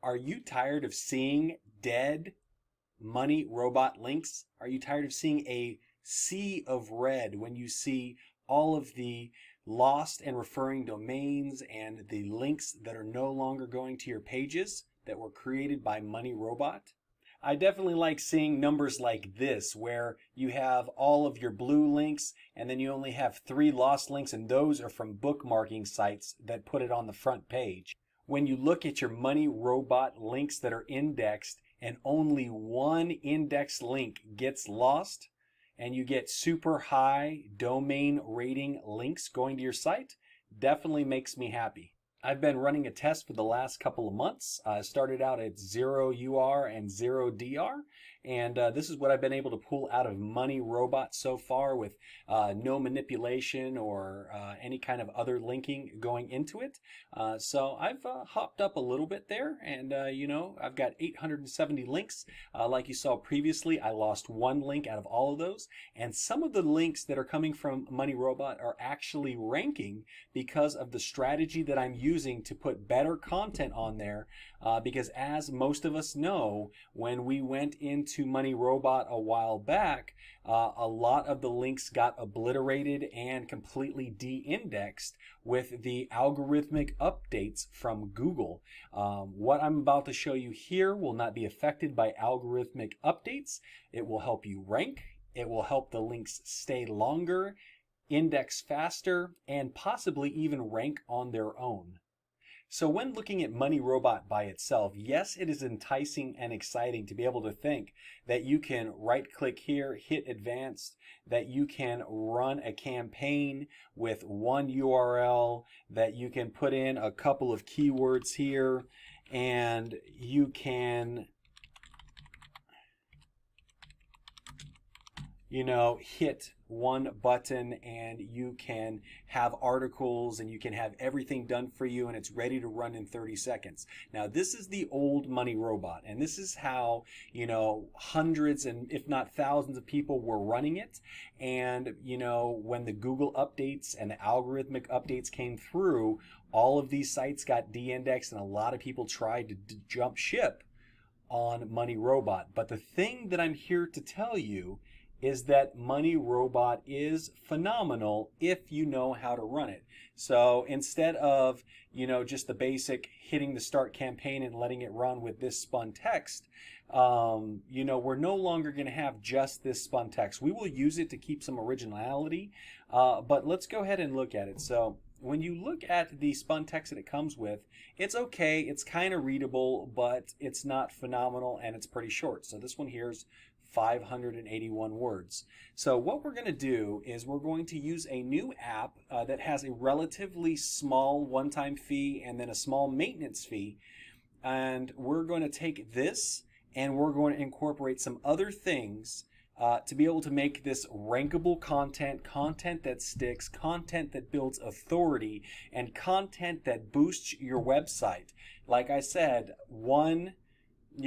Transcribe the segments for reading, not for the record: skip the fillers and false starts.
Are you tired of seeing dead money robot links? Are you tired of seeing a sea of red when you see all of the lost and referring domains and the links that are no longer going to your pages that were created by Money Robot? I definitely like seeing numbers like this where you have all of your blue links and then you only have 3 lost links, and those are from bookmarking sites that put it on the front page. When you look at your Money Robot links that are indexed and only one index link gets lost and you get super high domain rating links going to your site, definitely makes me happy. I've been running a test for the last couple of months. Started out at 0 UR and 0 DR, and this is what I've been able to pull out of Money Robot so far with no manipulation or any kind of other linking going into it. So I've hopped up a little bit there, and I've got 870 links. Like you saw previously, I lost 1 link out of all of those, and some of the links that are coming from Money Robot are actually ranking because of the strategy that I'm using to put better content on there, because as most of us know, when we went into Money Robot a while back, a lot of the links got obliterated and completely de-indexed with the algorithmic updates from Google. What I'm about to show you here will not be affected by algorithmic updates. It will help you rank. It will help the links stay longer, index faster, and possibly even rank on their own. So when looking at Money Robot by itself, yes, it is enticing and exciting to be able to think that you can right-click here, hit advanced, that you can run a campaign with 1 URL, that you can put in a couple of keywords here, and you can hit one button and you can have articles and you can have everything done for you and it's ready to run in 30 seconds. Now, this is the old Money Robot, and this is how, hundreds and if not thousands of people were running it. And, when the Google updates and the algorithmic updates came through, all of these sites got de-indexed and a lot of people tried to jump ship on Money Robot. But the thing that I'm here to tell you is that Money Robot is phenomenal if you know how to run it. So instead of, just the basic hitting the start campaign and letting it run with this spun text, we're no longer going to have just this spun text. We will use it to keep some originality, but let's go ahead and look at it. So when you look at the spun text that it comes with, it's okay, it's kind of readable, but it's not phenomenal and it's pretty short. So this one here's 581 words. So what we're going to do is we're going to use a new app that has a relatively small one-time fee and then a small maintenance fee. And we're going to take this and we're going to incorporate some other things to be able to make this rankable content, content that sticks, content that builds authority, and content that boosts your website. Like I said,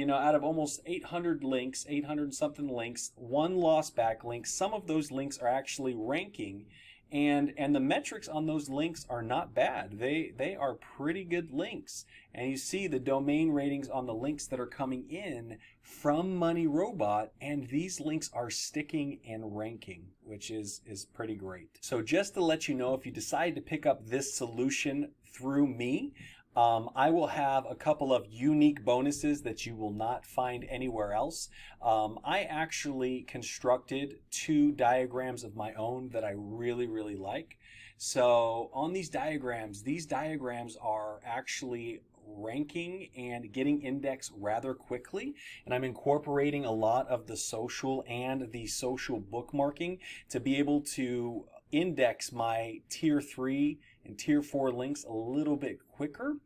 out of almost 800 links, 800 something links, 1 lost backlink. Some of those links are actually ranking, and the metrics on those links are not bad. They are pretty good links. And you see the domain ratings on the links that are coming in from Money Robot, and these links are sticking and ranking, which is pretty great. So just to let you know, if you decide to pick up this solution through me, I will have a couple of unique bonuses that you will not find anywhere else. I actually constructed 2 diagrams of my own that I really, really like. So on these diagrams are actually ranking and getting indexed rather quickly, and I'm incorporating a lot of the social and the social bookmarking to be able to index my tier 3 and tier 4 links a little bit quicker,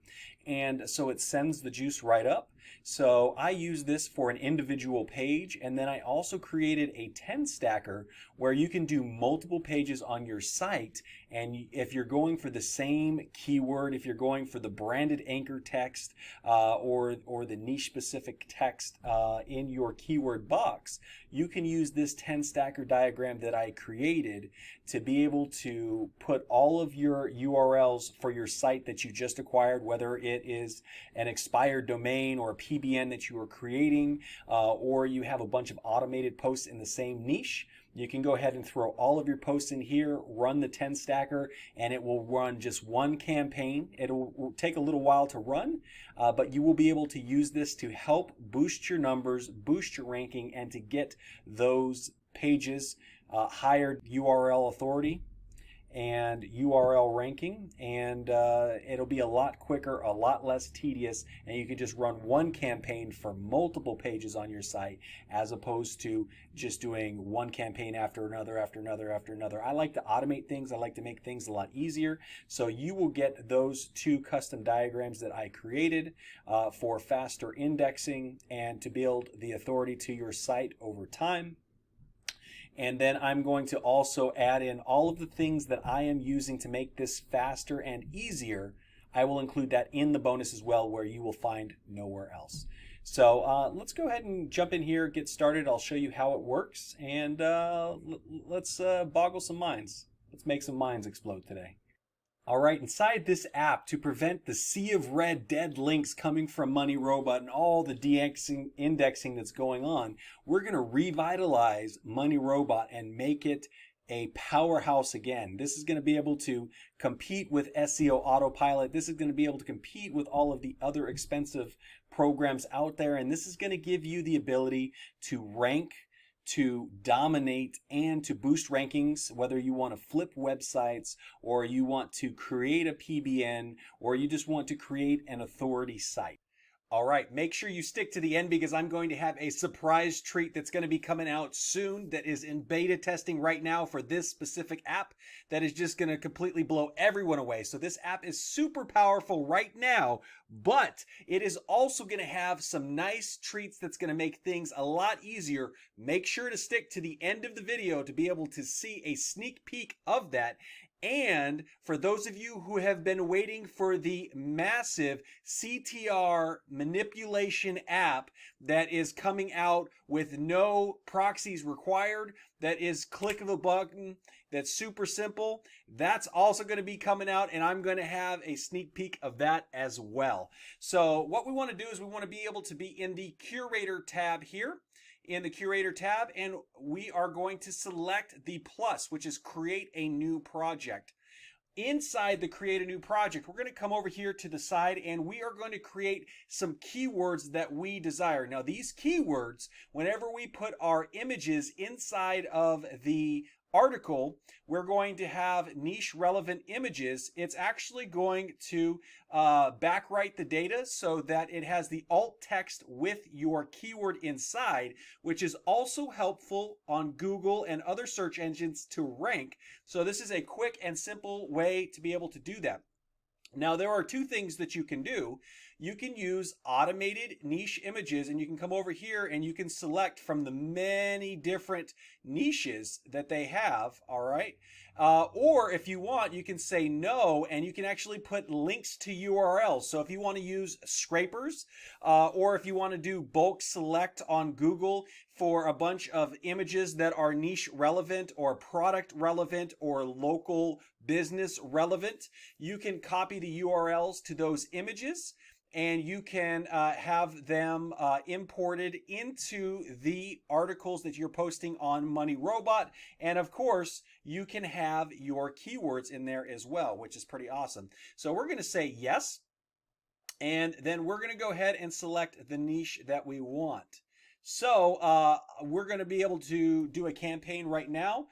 and so it sends the juice right up. So I use this for an individual page, and then I also created a 10 stacker where you can do multiple pages on your site, and if you're going for the same keyword, if you're going for the branded anchor text or the niche specific text in your keyword box, you can use this 10 stacker diagram that I created to be able to put all of your URLs for your site that you just just acquired, whether it is an expired domain or a PBN that you are creating, or you have a bunch of automated posts in the same niche. You can go ahead and throw all of your posts in here, run the 10 stacker, and it will run just one campaign. It will take a little while to run, but you will be able to use this to help boost your numbers, boost your ranking, and to get those pages higher URL authority and URL ranking, and it'll be a lot quicker, a lot less tedious, and you can just run one campaign for multiple pages on your site as opposed to just doing one campaign after another, after another, after another. I like to automate things. I like to make things a lot easier. So you will get those 2 custom diagrams that I created for faster indexing and to build the authority to your site over time. And then I'm going to also add in all of the things that I am using to make this faster and easier. I will include that in the bonus as well, where you will find nowhere else. So let's go ahead and jump in here, get started. I'll show you how it works, and let's boggle some minds. Let's make some minds explode today. All right, inside this app, to prevent the sea of red dead links coming from Money Robot and all the indexing that's going on, we're going to revitalize Money Robot and make it a powerhouse again. This is going to be able to compete with SEO Autopilot. This is going to be able to compete with all of the other expensive programs out there, and this is going to give you the ability to rank, to dominate, and to boost rankings, whether you want to flip websites or you want to create a PBN or you just want to create an authority site. All right, make sure you stick to the end because I'm going to have a surprise treat that's going to be coming out soon that is in beta testing right now for this specific app that is just going to completely blow everyone away. So this app is super powerful right now, but it is also going to have some nice treats that's going to make things a lot easier. Make sure to stick to the end of the video to be able to see a sneak peek of that. And for those of you who have been waiting for the massive CTR manipulation app that is coming out with no proxies required, that is click of a button, that's super simple, that's also going to be coming out, and I'm going to have a sneak peek of that as well. So what we want to do is we want to be able to be in the Curator tab here. In the Curator tab, and we are going to select the plus, which is create a new project. Inside the create a new project, we're going to come over here to the side and we are going to create some keywords that we desire. Now these keywords, whenever we put our images inside of the article, we're going to have niche relevant images. It's actually going to backwrite the data so that it has the alt text with your keyword inside, which is also helpful on Google and other search engines to rank. So this is a quick and simple way to be able to do that. Now there are 2 things that you can do. You can use automated niche images, and you can come over here and you can select from the many different niches that they have, all right? Or if you want, you can say no, and you can actually put links to URLs. So if you want to use scrapers, or if you want to do bulk select on Google for a bunch of images that are niche relevant or product relevant or local business relevant, you can copy the URLs to those images and you can have them imported into the articles that you're posting on Money Robot. And of course, you can have your keywords in there as well, which is pretty awesome. So we're going to say yes, and then we're going to go ahead and select the niche that we want. So we're going to be able to do a campaign right now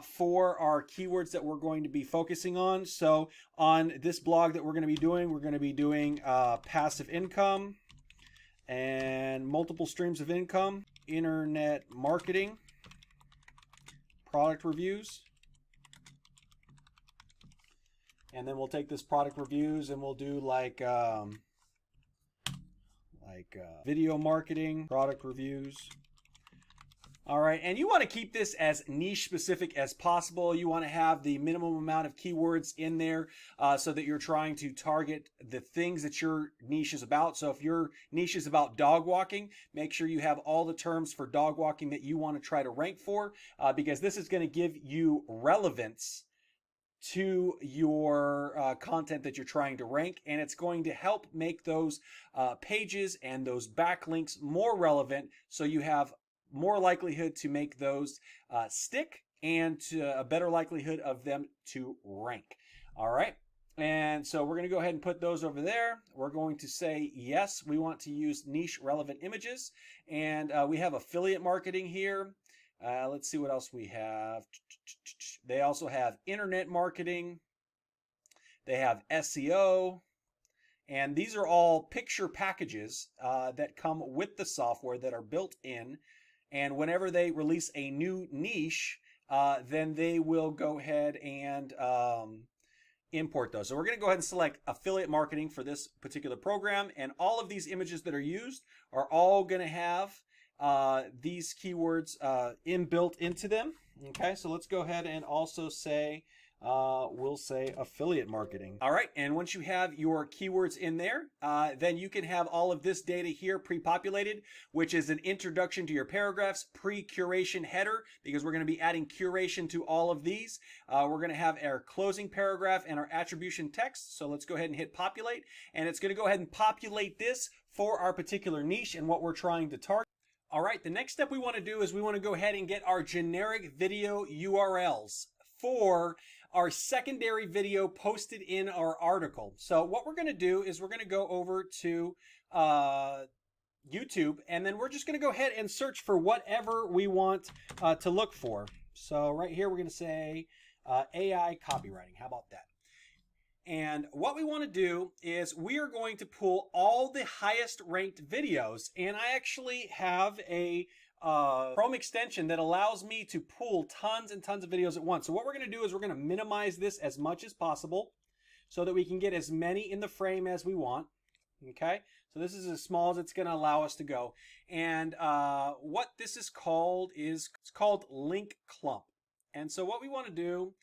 for our keywords that we're going to be focusing on. So on this blog that we're going to be doing passive income and multiple streams of income, internet marketing, product reviews. And then we'll take this product reviews and we'll do like video marketing, product reviews. All right, and you want to keep this as niche specific as possible. You want to have the minimum amount of keywords in there so that you're trying to target the things that your niche is about. So if your niche is about dog walking, make sure you have all the terms for dog walking that you want to try to rank for because this is going to give you relevance to your content that you're trying to rank, and it's going to help make those pages and those backlinks more relevant, so you have more likelihood to make those stick and a better likelihood of them to rank. All right. And so we're going to go ahead and put those over there. We're going to say, yes, we want to use niche relevant images. And we have affiliate marketing here. Let's see what else we have. They also have internet marketing. They have SEO. And these are all picture packages that come with the software that are built in. And whenever they release a new niche, then they will go ahead and import those. So we're going to go ahead and select affiliate marketing for this particular program, and all of these images that are used are all going to have these keywords inbuilt into them. Okay, so let's go ahead and also say we'll say affiliate marketing. All right, and once you have your keywords in there, then you can have all of this data here pre-populated, which is an introduction to your paragraphs, pre-curation header, because we're going to be adding curation to all of these. We're going to have our closing paragraph and our attribution text. So let's go ahead and hit populate, and it's going to go ahead and populate this for our particular niche and what we're trying to target. All right, the next step we want to do is we want to go ahead and get our generic video URLs for our secondary video posted in our article. So what we're going to do is we're going to go over to YouTube, and then we're just going to go ahead and search for whatever we want to look for. So right here we're going to say AI copywriting. How about that? And what we want to do is we are going to pull all the highest ranked videos, and I actually have a Chrome extension that allows me to pull tons and tons of videos at once. So what we're going to do is we're going to minimize this as much as possible so that we can get as many in the frame as we want. Okay, so this is as small as it's going to allow us to go. And what this is called it's called link clump. And so what we want to do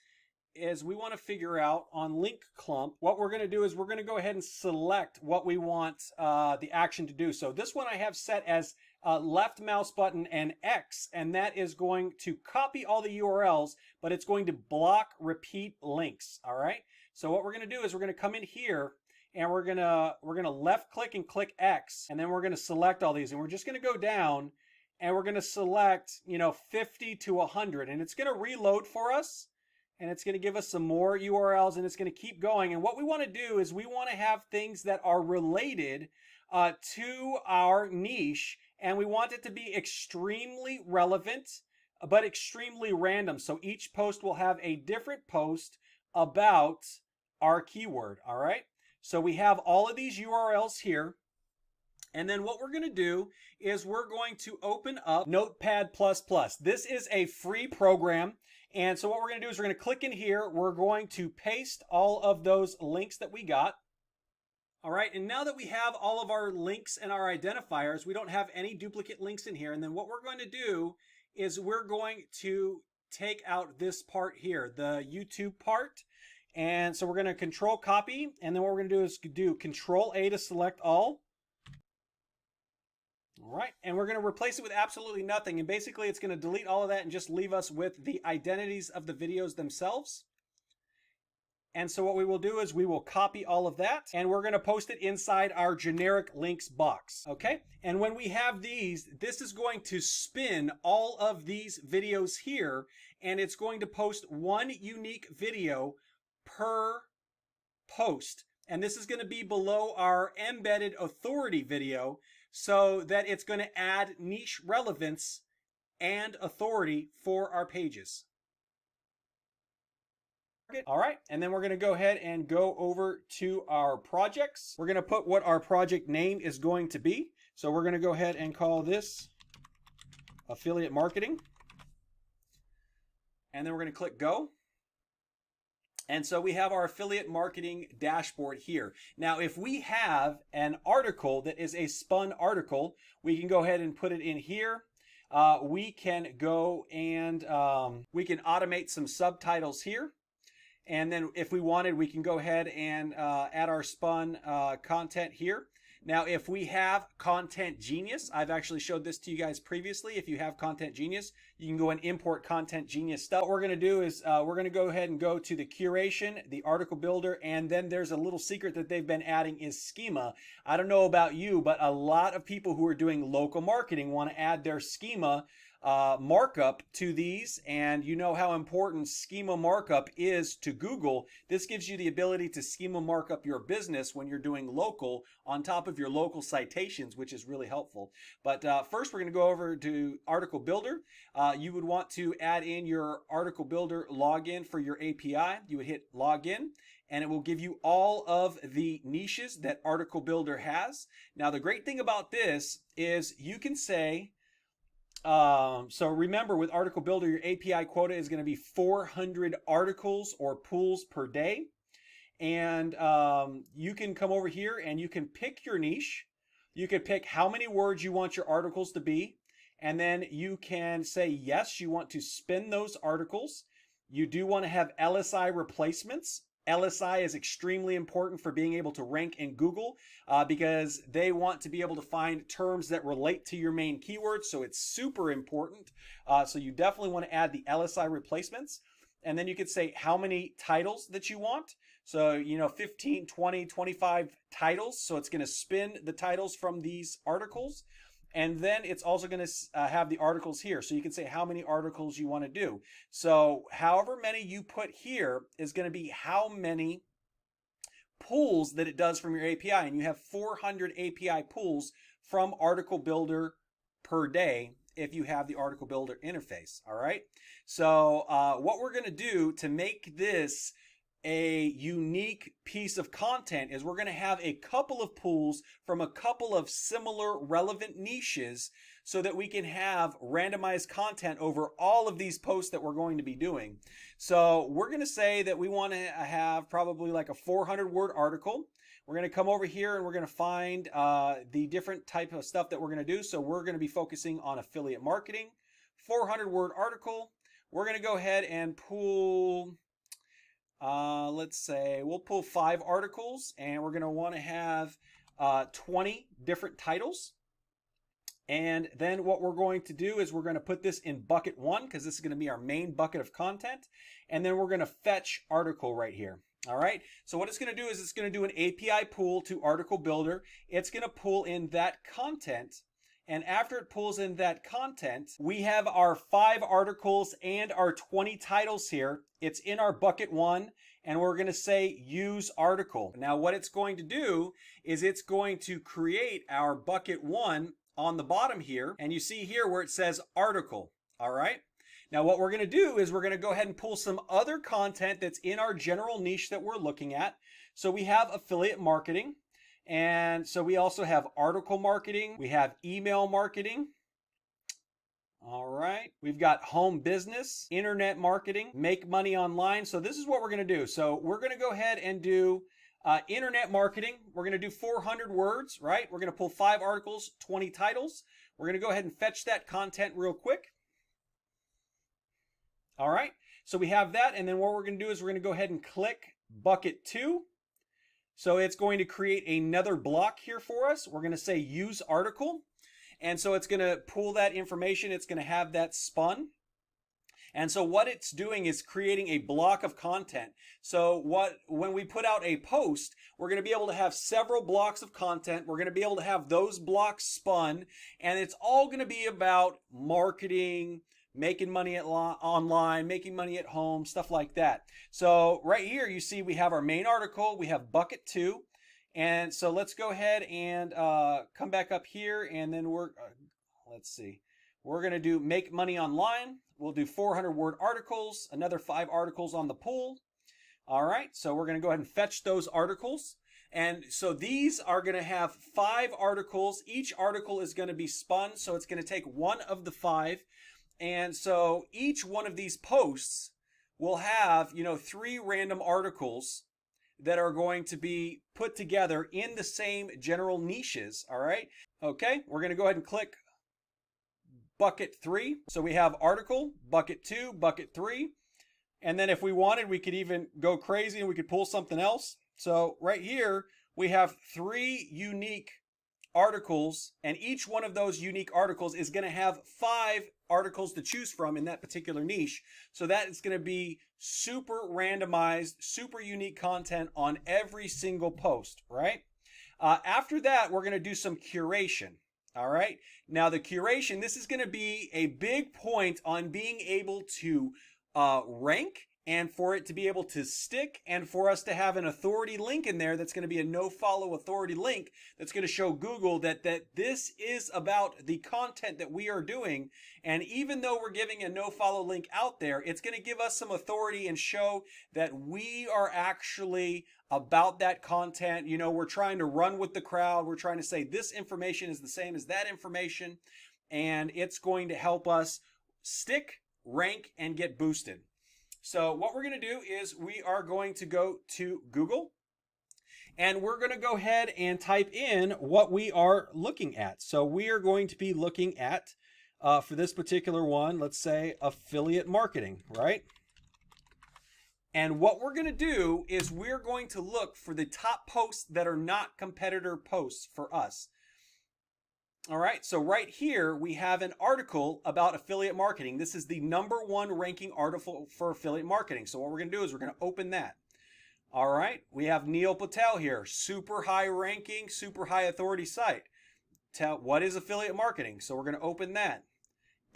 is we want to figure out on link clump, what we're going to do is we're going to go ahead and select what we want the action to do. So this one I have set as left mouse button and X, and that is going to copy all the URLs, but it's going to block repeat links. All right. So what we're going to do is we're going to come in here, and we're going to left click and click X, and then we're going to select all these, and we're just going to go down, and we're going to select 50 to 100, and it's going to reload for us. And it's going to give us some more URLs, and it's going to keep going. And what we want to do is we want to have things that are related to our niche, and we want it to be extremely relevant, but extremely random. So each post will have a different post about our keyword. All right. So we have all of these URLs here. And then what we're going to do is we're going to open up Notepad++. This is a free program. And so what we're going to do is we're going to click in here. We're going to paste all of those links that we got. All right. And now that we have all of our links and our identifiers, we don't have any duplicate links in here. And then what we're going to do is we're going to take out this part here, the YouTube part. And so we're going to control copy. And then what we're going to do is do Control A to select all. All right, and we're going to replace it with absolutely nothing, and basically it's going to delete all of that and just leave us with the identities of the videos themselves. And so what we will do is we will copy all of that, and we're going to post it inside our generic links box, okay? And when we have these, this is going to spin all of these videos here, and it's going to post one unique video per post. And this is going to be below our embedded authority video, so that it's going to add niche relevance and authority for our pages. All right, and then we're going to go ahead and go over to our projects. We're going to put what our project name is going to be. So we're going to go ahead and call this affiliate marketing. And then we're going to click go. And so we have our affiliate marketing dashboard here. Now, if we have an article that is a spun article, we can go ahead and put it in here. We can go and we can automate some subtitles here. And then if we wanted, we can go ahead and add our spun content here. Now, if we have Content Genius, I've actually showed this to you guys previously. If you have Content Genius, you can go and import Content Genius stuff. What we're going to do is we're going to go ahead and go to the curation, the article builder, and then there's a little secret that they've been adding is schema. I don't know about you, but a lot of people who are doing local marketing want to add their schema markup to these, and you know how important schema markup is to Google. This gives you the ability to schema markup your business when you're doing local on top of your local citations, which is really helpful. But first we're going to go over to Article Builder. You would want to add in your Article Builder login for your API. You would hit login, and it will give you all of the niches that Article Builder has. Now, the great thing about this is you can say, so remember, with Article Builder, your API quota is going to be 400 articles or pools per day. And you can come over here and you can pick your niche. You can pick how many words you want your articles to be. And then you can say, yes, you want to spin those articles. You do want to have LSI replacements. LSI is extremely important for being able to rank in Google because they want to be able to find terms that relate to your main keywords. So it's super important. So you definitely want to add the LSI replacements. And then you could say how many titles that you want. So, 15, 20, 25 titles. So it's going to spin the titles from these articles. And then it's also going to have the articles here. So you can say how many articles you want to do. So however many you put here is going to be how many pulls that it does from your API. And you have 400 API pulls from Article Builder per day if you have the Article Builder interface. All right. So what we're going to do to make this a unique piece of content is we're going to have a couple of pools from a couple of similar relevant niches so that we can have randomized content over all of these posts that we're going to be doing. So we're going to say that we want to have probably like a 400 word article. We're going to come over here and we're going to find the different type of stuff that we're going to do. So we're going to be focusing on affiliate marketing, 400 word article. We're going to go ahead and pull let's say we'll pull 5 articles, and we're going to want to have 20 different titles. And then what we're going to do is we're going to put this in bucket 1 because this is going to be our main bucket of content. And then we're going to fetch article right here. All right. So what it's going to do is it's going to do an API pull to Article Builder. It's going to pull in that content. And after it pulls in that content, we have our 5 articles and our 20 titles here. It's in our bucket 1, and we're going to say use article. Now what it's going to do is it's going to create our bucket 1 on the bottom here. And you see here where it says article. All right. Now what we're going to do is we're going to go ahead and pull some other content that's in our general niche that we're looking at. So we have affiliate marketing. And so we also have article marketing. We have email marketing. All right. We've got home business, internet marketing, make money online. So this is what we're going to do. So we're going to go ahead and do internet marketing. We're going to do 400 words, right? We're going to pull 5 articles, 20 titles. We're going to go ahead and fetch that content real quick. All right. So we have that. And then what we're going to do is we're going to go ahead and click bucket 2. So it's going to create another block here for us. We're going to say use article. And so it's going to pull that information. It's going to have that spun. And so what it's doing is creating a block of content. So when we put out a post, we're going to be able to have several blocks of content. We're going to be able to have those blocks spun. And it's all going to be about marketing, making money online, making money at home, stuff like that. So right here, you see we have our main article, we have bucket 2. And so let's go ahead and come back up here, and then let's see. We're going to do make money online. We'll do 400 word articles, another 5 articles on the pool. All right, so we're going to go ahead and fetch those articles. And so these are going to have 5 articles. Each article is going to be spun, so it's going to take one of the 5. And so each one of these posts will have, 3 random articles that are going to be put together in the same general niches. All right. Okay. We're going to go ahead and click bucket 3. So we have article, bucket 2, bucket 3. And then if we wanted, we could even go crazy and we could pull something else. So right here, we have 3 unique articles, and each one of those unique articles is going to have 5 articles to choose from in that particular niche. So that is going to be super randomized, super unique content on every single post, right? After that, we're going to do some curation. All right. Now, the curation, this is going to be a big point on being able to rank and for it to be able to stick and for us to have an authority link in there that's going to be a no-follow authority link that's going to show Google that this is about the content that we are doing. And even though we're giving a no-follow link out there, it's going to give us some authority and show that we are actually about that content. You know, we're trying to run with the crowd. We're trying to say this information is the same as that information, and it's going to help us stick, rank, and get boosted. So what we're going to do is we are going to go to Google and we're going to go ahead and type in what we are looking at. So we are going to be looking at, for this particular one, let's say affiliate marketing, right? And what we're going to do is we're going to look for the top posts that are not competitor posts for us. All right, so right here we have an article about affiliate marketing. This is the #1 ranking article for affiliate marketing. So what we're going to do is we're going to open that. All right, we have Neil Patel here, super high ranking, super high authority site. What is affiliate marketing? So we're going to open that.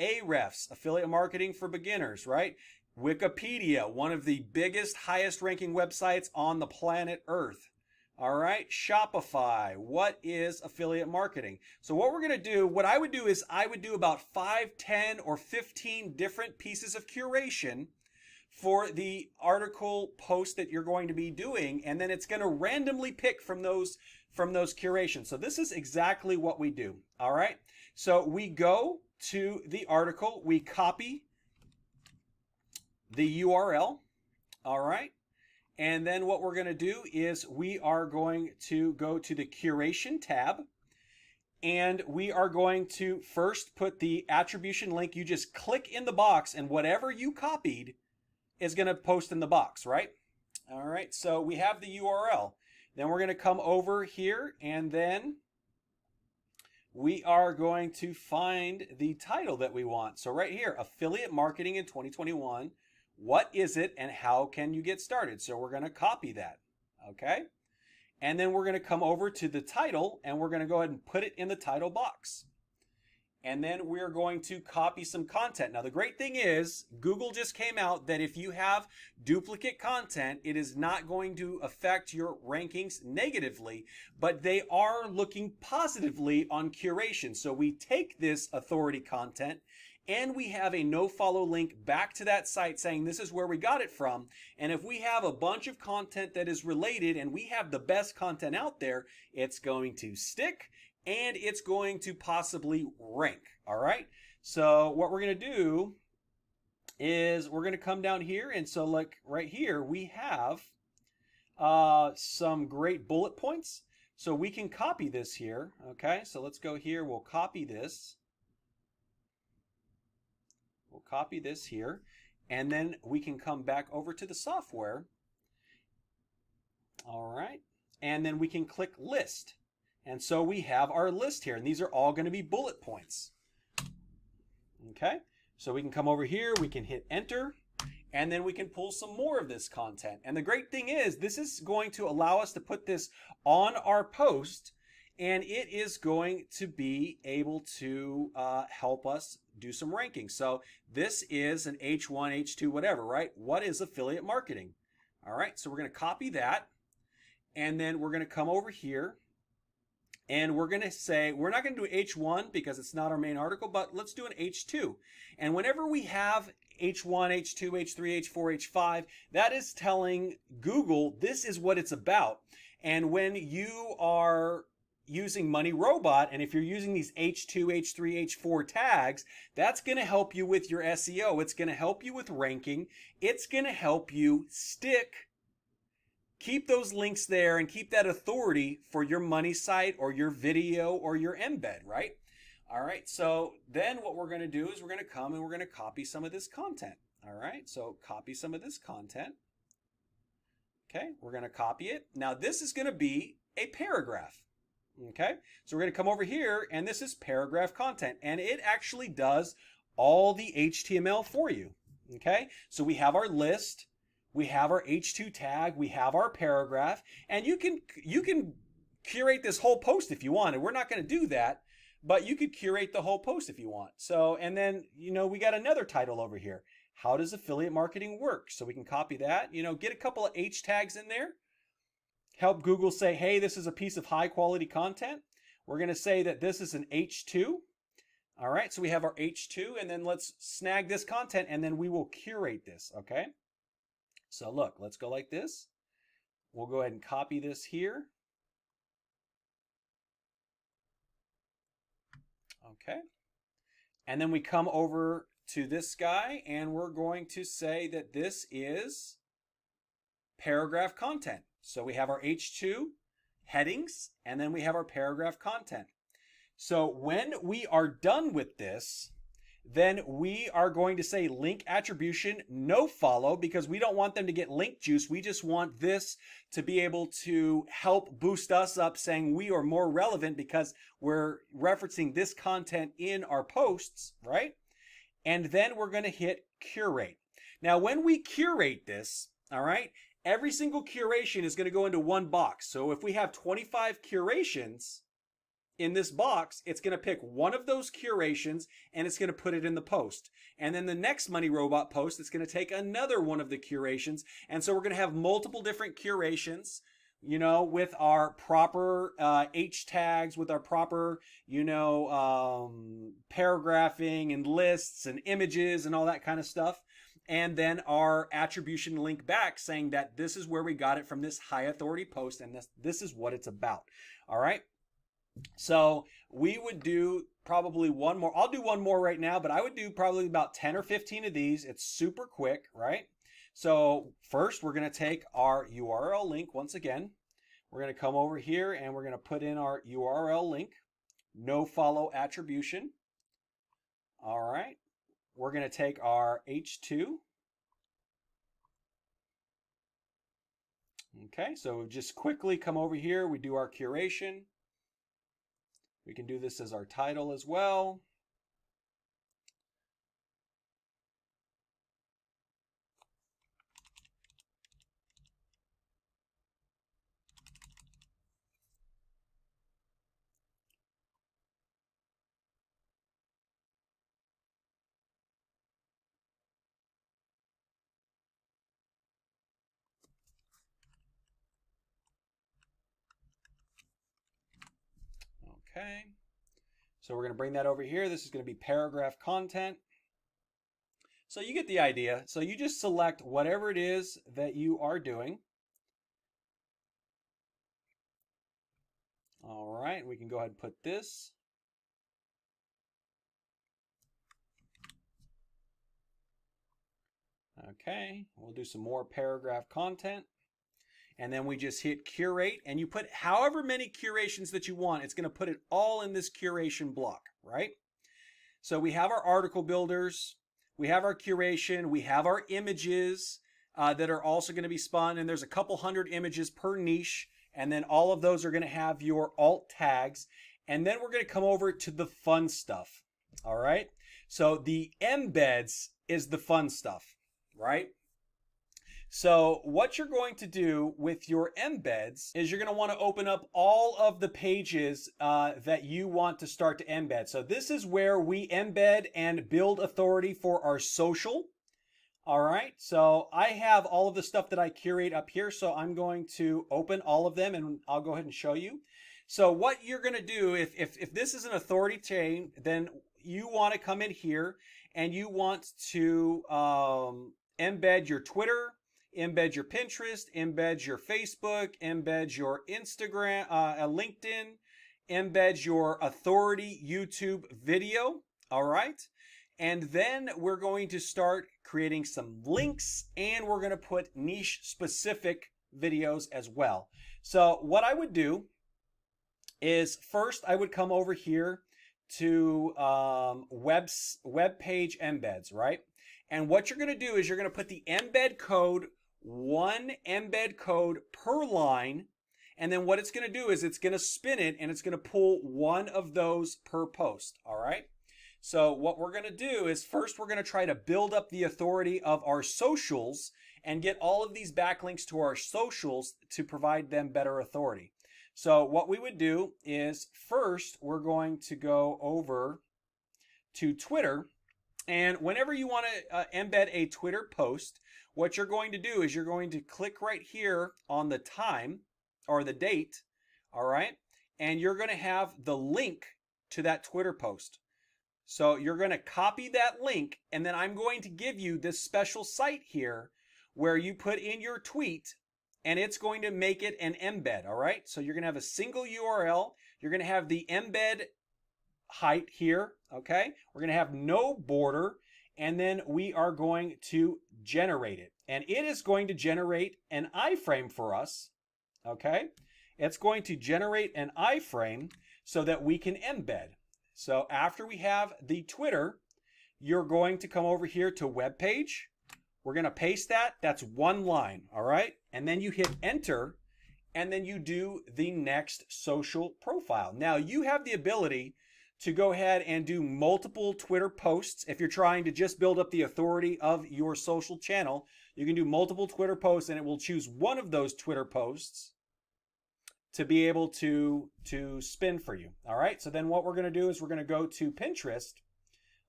Ahrefs, affiliate marketing for beginners, right? Wikipedia, one of the biggest, highest ranking websites on the planet Earth. All right, Shopify, what is affiliate marketing? So what we're going to do, what I would do is I would do about 5, 10, or 15 different pieces of curation for the article post that you're going to be doing, and then it's going to randomly pick from those curations. So this is exactly what we do. All right, so we go to the article, we copy the URL. All right. And then what we're going to do is we are going to go to the curation tab, and we are going to first put the attribution link. You just click in the box and whatever you copied is going to post in the box, right? All right, so we have the URL. Then we're going to come over here and then we are going to find the title that we want. So right here, affiliate marketing in 2021. What is it and how can you get started? So we're going to copy that, okay? And then we're going to come over to the title and we're going to go ahead and put it in the title box. And then we're going to copy some content. Now the great thing is Google just came out that if you have duplicate content, it is not going to affect your rankings negatively, but they are looking positively on curation. So we take this authority content and we have a no-follow link back to that site saying this is where we got it from. And if we have a bunch of content that is related and we have the best content out there, it's going to stick and it's going to possibly rank. All right. So what we're going to do is we're going to come down here. And so like right here, we have some great bullet points. So we can copy this here. Okay. So let's go here. We'll copy this. We'll copy this here, and then we can come back over to the software. All right, and then we can click list. And so we have our list here, and these are all going to be bullet points. Okay, so we can come over here, we can hit enter, and then we can pull some more of this content. And the great thing is this is going to allow us to put this on our post, and it is going to be able to help us do some ranking. So this is an H1, H2, whatever, right? What is affiliate marketing? All right, so we're going to copy that, and then we're going to come over here, and we're going to say, we're not going to do H1 because it's not our main article, but let's do an H2. And whenever we have H1, H2, H3, H4, H5, that is telling Google this is what it's about. And when you are using Money Robot, and if you're using these H2, H3, H4 tags, that's going to help you with your SEO. It's going to help you with ranking. It's going to help you stick, keep those links there, and keep that authority for your money site or your video or your embed, right? All right, so then what we're going to do is we're going to come and we're going to copy some of this content. All right, so copy some of this content. Okay, we're going to copy it. Now this is going to be a paragraph. Okay, so we're going to come over here, and this is paragraph content, and it actually does all the HTML for you. Okay, so we have our list, we have our H2 tag, we have our paragraph, and you can curate this whole post if you want, and we're not going to do that, but you could curate the whole post if you want. So, and then, we got another title over here. How does affiliate marketing work? So we can copy that, get a couple of H tags in there. Help Google say, hey, this is a piece of high quality content. We're going to say that this is an H2. All right, so we have our H2, and then let's snag this content, and then we will curate this, okay? So look, let's go like this. We'll go ahead and copy this here. Okay. And then we come over to this guy, and we're going to say that this is paragraph content. So we have our H2 headings, and then we have our paragraph content. So when we are done with this, then we are going to say link attribution, no follow, because we don't want them to get link juice. We just want this to be able to help boost us up, saying we are more relevant because we're referencing this content in our posts, right? And then we're going to hit curate. Now, when we curate this, all right, every single curation is going to go into one box. So if we have 25 curations in this box, it's going to pick one of those curations and it's going to put it in the post. And then the next Money Robot post, it's going to take another one of the curations. And so we're going to have multiple different curations, with our proper H tags, with our proper, paragraphing and lists and images and all that kind of stuff. And then our attribution link back saying that this is where we got it from this high authority post, and this is what it's about. All right. So we would do probably one more. I'll do one more right now, but I would do probably about 10 or 15 of these. It's super quick, right? So first we're going to take our URL link once again. We're going to come over here and we're going to put in our URL link, no follow attribution. All right. We're going to take our H2. Okay, so just quickly come over here. We do our curation. We can do this as our title as well. Okay. So we're going to bring that over here. This is going to be paragraph content. So you get the idea. So you just select whatever it is that you are doing. All right, we can go ahead and put this. Okay, we'll do some more paragraph content. And then we just hit curate, and you put however many curations that you want. It's going to put it all in this curation block, right? So we have our article builders, we have our curation, we have our images that are also going to be spun, and there's a couple hundred images per niche, and then all of those are going to have your alt tags. And then we're going to come over to the fun stuff, all right? So the embeds is the fun stuff, right? So what you're going to do with your embeds is you're going to want to open up all of the pages that you want to start to embed. So this is where we embed and build authority for our social. All right, so I have all of the stuff that I curate up here, so I'm going to open all of them and I'll go ahead and show you. So what you're going to do, if this is an authority chain, then you want to come in here and you want to embed your Twitter, embed your Pinterest, embed your Facebook, embed your Instagram, LinkedIn, embed your authority YouTube video, all right? And then we're going to start creating some links, and we're going to put niche specific videos as well. So what I would do is first I would come over here to web page embeds, right? And what you're going to do is you're going to put the embed code, one embed code per line, And then what it's going to do is it's going to spin it and it's going to pull one of those per post. All right. So what we're going to do is first we're going to try to build up the authority of our socials and get all of these backlinks to our socials to provide them better authority. So what we would do is first we're going to go over to Twitter, and whenever you want to embed a Twitter post, what you're going to do is you're going to click right here on the time or the date, all right? And you're going to have the link to that Twitter post. So you're going to copy that link, and then I'm going to give you this special site here where you put in your tweet, and it's going to make it an embed, all right? So you're going to have a single URL. You're going to have the embed height here, okay? We're going to have no border, and then we are going to generate it. And it is going to generate an iframe for us, okay? It's going to generate an iframe so that we can embed. So after we have the Twitter, you're going to come over here to web page. We're going to paste that. That's one line, all right? And then you hit enter, and then you do the next social profile. Now you have the ability to go ahead and do multiple Twitter posts. If you're trying to just build up the authority of your social channel, you can do multiple Twitter posts, and it will choose one of those Twitter posts to be able to spin for you. All right, so then what we're going to do is we're going to go to Pinterest.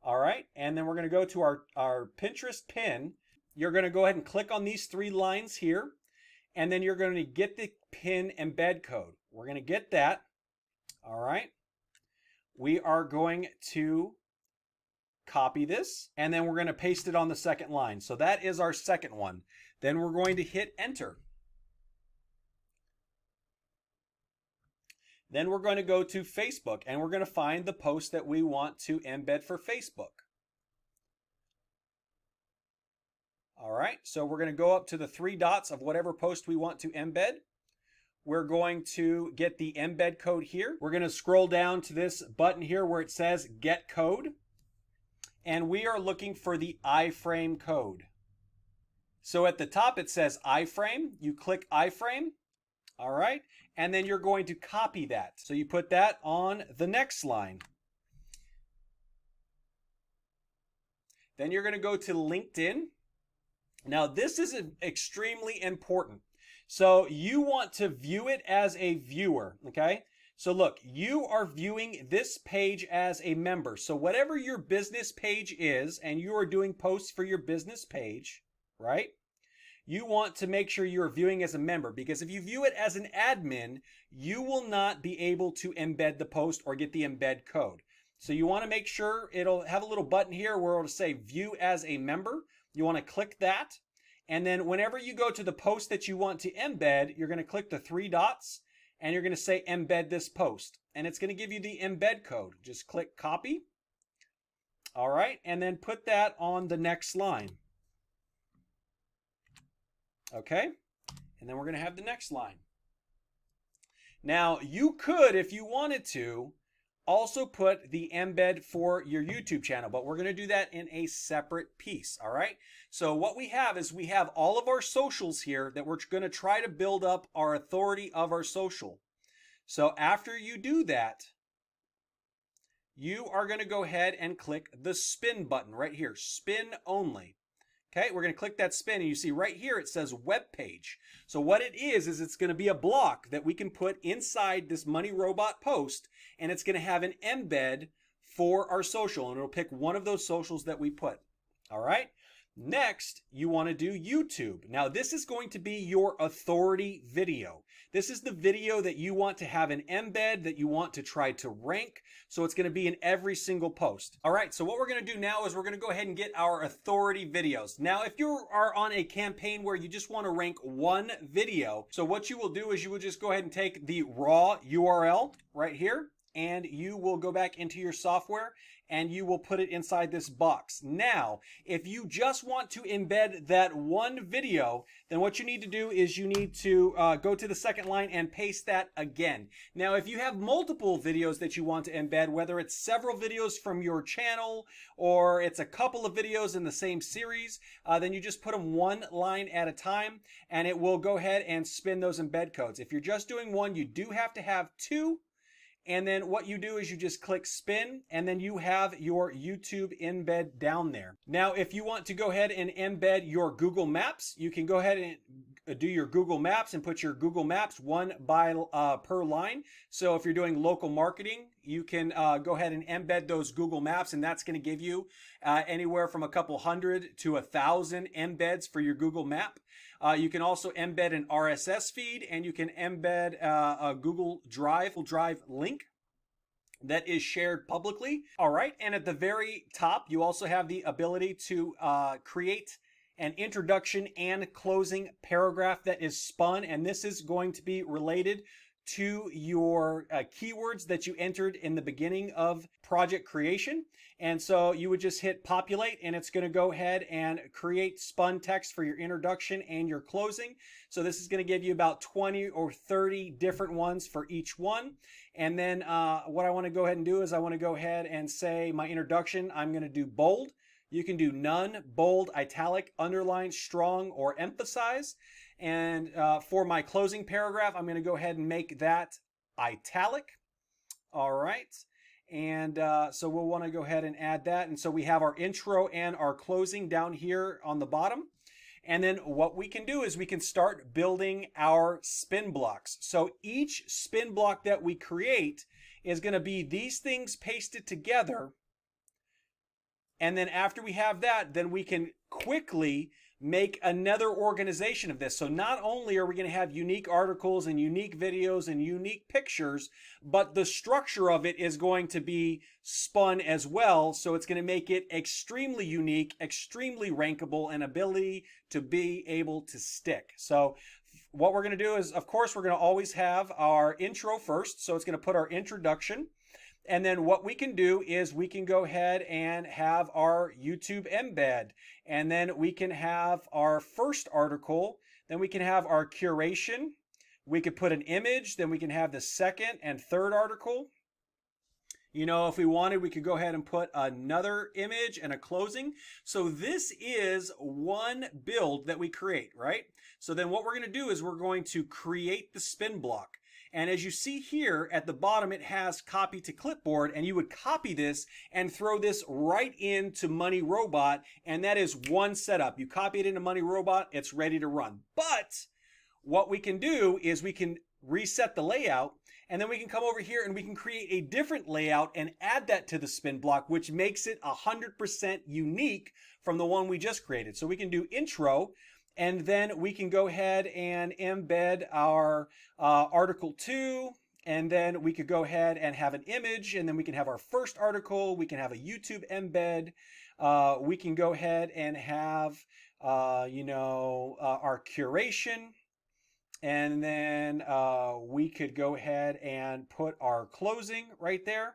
All right, and then we're going to go to our Pinterest pin. You're going to go ahead and click on these three lines here, and then you're going to get the pin embed code. We're going to get that. All right, we are going to copy this, and then we're going to paste it on the second line. So that is our second one. Then we're going to hit enter. Then we're going to go to Facebook, and we're going to find the post that we want to embed for Facebook. All right, so we're going to go up to the three dots of whatever post we want to embed. We're going to get the embed code here. We're going to scroll down to this button here where it says get code. And we are looking for the iframe code. So at the top it says iframe. You click iframe. All right. And then you're going to copy that. So you put that on the next line. Then you're going to go to LinkedIn. Now this is extremely important. So you want to view it as a viewer, okay? So look, you are viewing this page as a member. So whatever your business page is, and you are doing posts for your business page, right? You want to make sure you're viewing as a member, because if you view it as an admin, you will not be able to embed the post or get the embed code. So you want to make sure it'll have a little button here where it'll say view as a member. You want to click that. And then whenever you go to the post that you want to embed, you're going to click the three dots and you're going to say embed this post. And it's going to give you the embed code. Just click copy. All right. And then put that on the next line. Okay. And then we're going to have the next line. Now you could, if you wanted to, also put the embed for your YouTube channel, but we're going to do that in a separate piece. All right. So what we have is we have all of our socials here that we're going to try to build up our authority of our social. So after you do that, you are going to go ahead and click the spin button right here, spin only. Okay, we're going to click that spin, and you see right here it says web page. So what it is it's going to be a block that we can put inside this Money Robot post, and it's going to have an embed for our social, and it'll pick one of those socials that we put. All right. Next, you want to do YouTube. Now, this is going to be your authority video. This is the video that you want to have an embed, that you want to try to rank. So it's going to be in every single post. All right, so what we're going to do now is we're going to go ahead and get our authority videos. Now, if you are on a campaign where you just want to rank one video, so what you will do is you will just go ahead and take the raw URL right here, and you will go back into your software and you will put it inside this box. Now, if you just want to embed that one video, then what you need to do is you need to go to the second line and paste that again. Now, if you have multiple videos that you want to embed, whether it's several videos from your channel or it's a couple of videos in the same series, then you just put them one line at a time and it will go ahead and spin those embed codes. If you're just doing one, you do have to have two. And then what you do is you just click spin and then you have your YouTube embed down there. Now, if you want to go ahead and embed your Google Maps, you can go ahead and do your Google Maps and put your Google Maps one by per line. So if you're doing local marketing, you can go ahead and embed those Google Maps, and that's going to give you anywhere from a couple hundred to 1,000 embeds for your Google Map. You can also embed an RSS feed, and you can embed a Google Drive link that is shared publicly. All right, and at the very top, you also have the ability to create an introduction and closing paragraph that is spun, and this is going to be related to your keywords that you entered in the beginning of project creation. And so you would just hit populate and it's going to go ahead and create spun text for your introduction and your closing. So this is going to give you about 20 or 30 different ones for each one. And then what I want to go ahead and do is I want to go ahead and say my introduction, I'm going to do bold. You can do none, bold, italic, underline, strong, or emphasize. And for my closing paragraph, I'm going to go ahead and make that italic. All right. And so we'll want to go ahead and add that. And so we have our intro and our closing down here on the bottom. And then what we can do is we can start building our spin blocks. So each spin block that we create is going to be these things pasted together. And then after we have that, then we can quickly make another organization of this. So not only are we going to have unique articles and unique videos and unique pictures, but the structure of it is going to be spun as well. So it's going to make it extremely unique, extremely rankable, and ability to be able to stick. So what we're going to do is, of course, we're going to always have our intro first. So it's going to put our introduction. And then what we can do is we can go ahead and have our YouTube embed. And then we can have our first article. Then we can have our curation. We could put an image. Then we can have the second and third article. You know, if we wanted, we could go ahead and put another image and a closing. So this is one build that we create, right? So then what we're going to do is we're going to create the spin block. And as you see here at the bottom, it has copy to clipboard, and you would copy this and throw this right into Money Robot, and that is one setup. You copy it into Money Robot, it's ready to run. But what we can do is we can reset the layout, and then we can come over here and we can create a different layout and add that to the spin block, which makes it 100% unique from the one we just created. So we can do intro, and then we can go ahead and embed our article 2, and then we could go ahead and have an image, and then we can have our first article. We can have a YouTube embed. We can go ahead and have, our curation, and then we could go ahead and put our closing right there.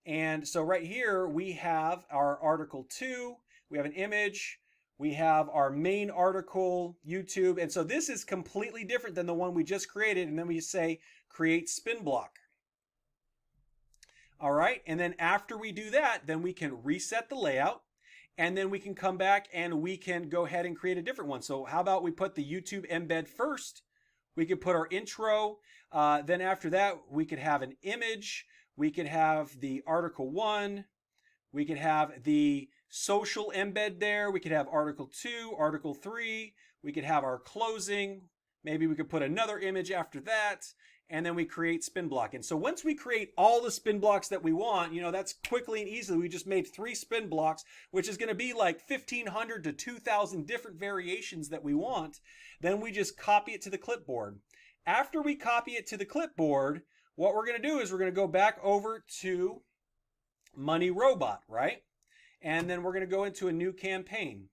And so right here we have our article 2. We have an image. We have our main article, YouTube. And so this is completely different than the one we just created. And then we say create spin block. All right. And then after we do that, then we can reset the layout. And then we can come back and we can go ahead and create a different one. So how about we put the YouTube embed first? We could put our intro. Then after that, we could have an image. We could have the article 1. We could have the social embed there. We could have article 2, article 3. We could have our closing. Maybe we could put another image after that. And then we create spin block. And so once we create all the spin blocks that we want, that's quickly and easily. We just made 3 spin blocks, which is going to be like 1,500 to 2,000 different variations that we want. Then we just copy it to the clipboard. After we copy it to the clipboard, what we're going to do is we're going to go back over to Money Robot, right? And then we're going to go into a new campaign.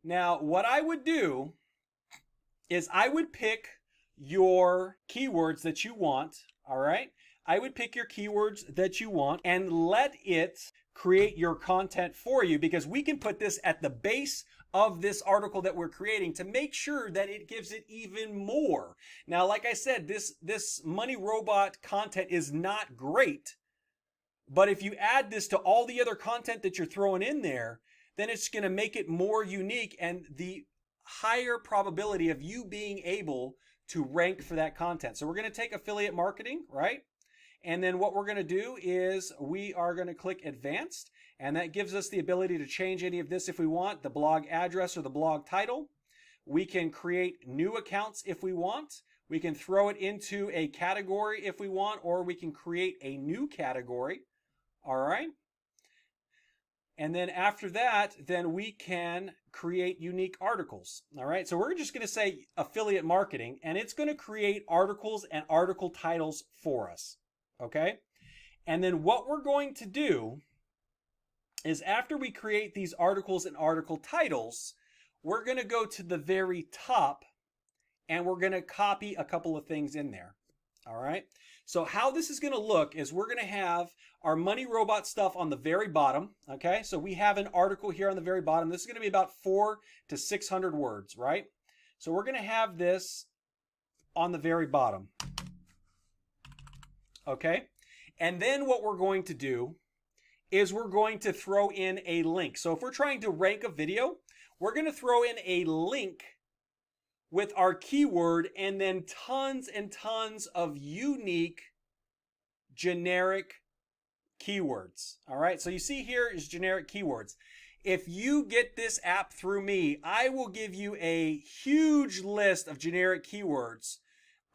Now, what I would do is I would pick your keywords that you want, all right? I would pick your keywords that you want and let it create your content for you, because we can put this at the base of this article that we're creating to make sure that it gives it even more. Now, like I said, this money robot content is not great, but if you add this to all the other content that you're throwing in there, then it's going to make it more unique and the higher probability of you being able to rank for that content. So we're going to take affiliate marketing, right? And then what we're going to do is we are going to click advanced, and that gives us the ability to change any of this if we want, the blog address or the blog title. We can create new accounts if we want. We can throw it into a category if we want, or we can create a new category. All right. And then after that, then we can create unique articles. All right. So we're just going to say affiliate marketing, and it's going to create articles and article titles for us. Okay. And then what we're going to do is after we create these articles and article titles, we're going to go to the very top and we're going to copy a couple of things in there. All right. So how this is going to look is we're going to have our money robot stuff on the very bottom. Okay. So we have an article here on the very bottom. This is going to be about 400 to 600 words, right? So we're going to have this on the very bottom. Okay. And then what we're going to do is we're going to throw in a link. So if we're trying to rank a video, we're going to throw in a link with our keyword and then tons and tons of unique generic keywords. All right. So you see here is generic keywords. If you get this app through me, I will give you a huge list of generic keywords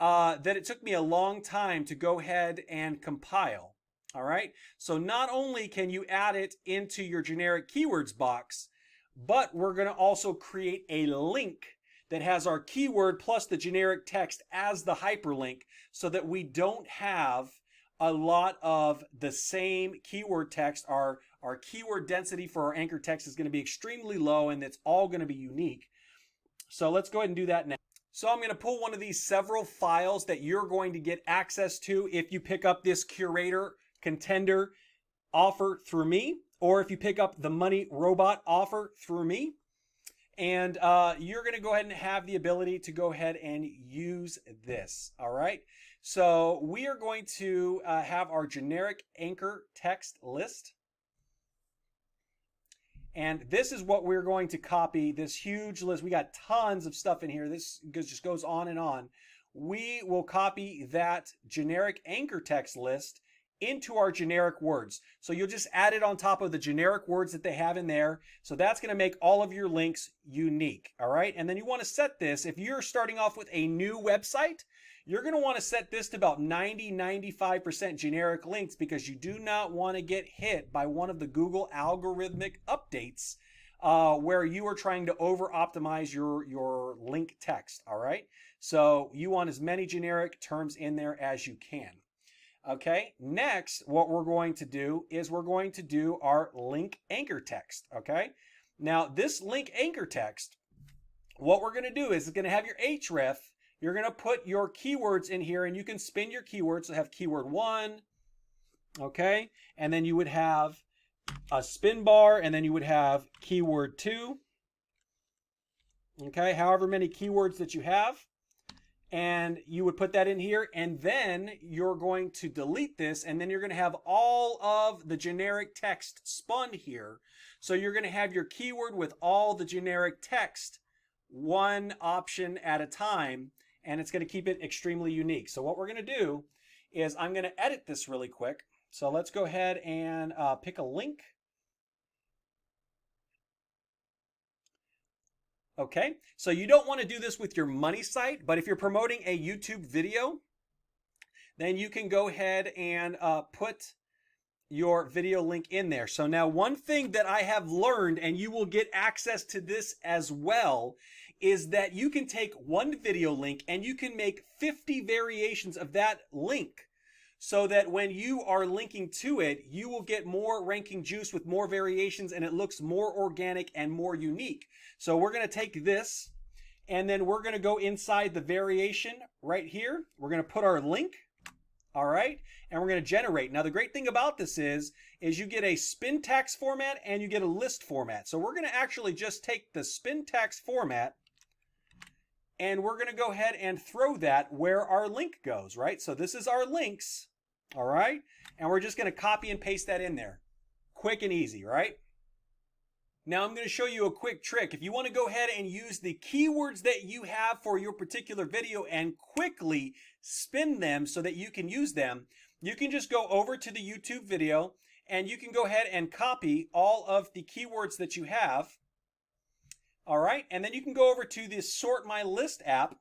that it took me a long time to go ahead and compile. All right. So not only can you add it into your generic keywords box, but we're going to also create a link that has our keyword plus the generic text as the hyperlink so that we don't have a lot of the same keyword text. Our keyword density for our anchor text is going to be extremely low, and it's all going to be unique. So let's go ahead and do that now. So I'm going to pull one of these several files that you're going to get access to if you pick up this curator contender offer through me, or if you pick up the money robot offer through me. And you're going to go ahead and have the ability to go ahead and use this. All right. So we are going to have our generic anchor text list. And this is what we're going to copy, this huge list. We got tons of stuff in here. This just goes on and on. We will copy that generic anchor text list into our generic words. So you'll just add it on top of the generic words that they have in there. So that's going to make all of your links unique. All right. And then you want to set this, if you're starting off with a new website, you're going to want to set this to about 90-95% generic links, because you do not want to get hit by one of the Google algorithmic updates where you are trying to over optimize your link text. All right. So you want as many generic terms in there as you can. Okay, next, what we're going to do is we're going to do our link anchor text. Okay, now this link anchor text, what we're going to do is it's going to have your href. You're going to put your keywords in here, and you can spin your keywords. So have keyword 1, okay, and then you would have a spin bar, and then you would have keyword 2, okay, however many keywords that you have. And you would put that in here, and then you're going to delete this, and then you're going to have all of the generic text spun here. So you're going to have your keyword with all the generic text, one option at a time, and it's going to keep it extremely unique. So what we're going to do is I'm going to edit this really quick. So let's go ahead and pick a link. Okay, so you don't want to do this with your money site, but if you're promoting a YouTube video, then you can go ahead and put your video link in there. So now one thing that I have learned, and you will get access to this as well, is that you can take one video link and you can make 50 variations of that link, so that when you are linking to it, you will get more ranking juice with more variations, and it looks more organic and more unique. So we're going to take this, and then we're going to go inside the variation right here. We're going to put our link. All right, and we're going to generate. Now the great thing about this is you get a spin tax format and you get a list format. So we're going to actually just take the spin tax format and we're going to go ahead and throw that where our link goes, right? So this is our links, all right? And we're just going to copy and paste that in there. Quick and easy, right? Now I'm going to show you a quick trick. If you want to go ahead and use the keywords that you have for your particular video and quickly spin them so that you can use them, you can just go over to the YouTube video and you can go ahead and copy all of the keywords that you have. All right, and then you can go over to the Sort My List app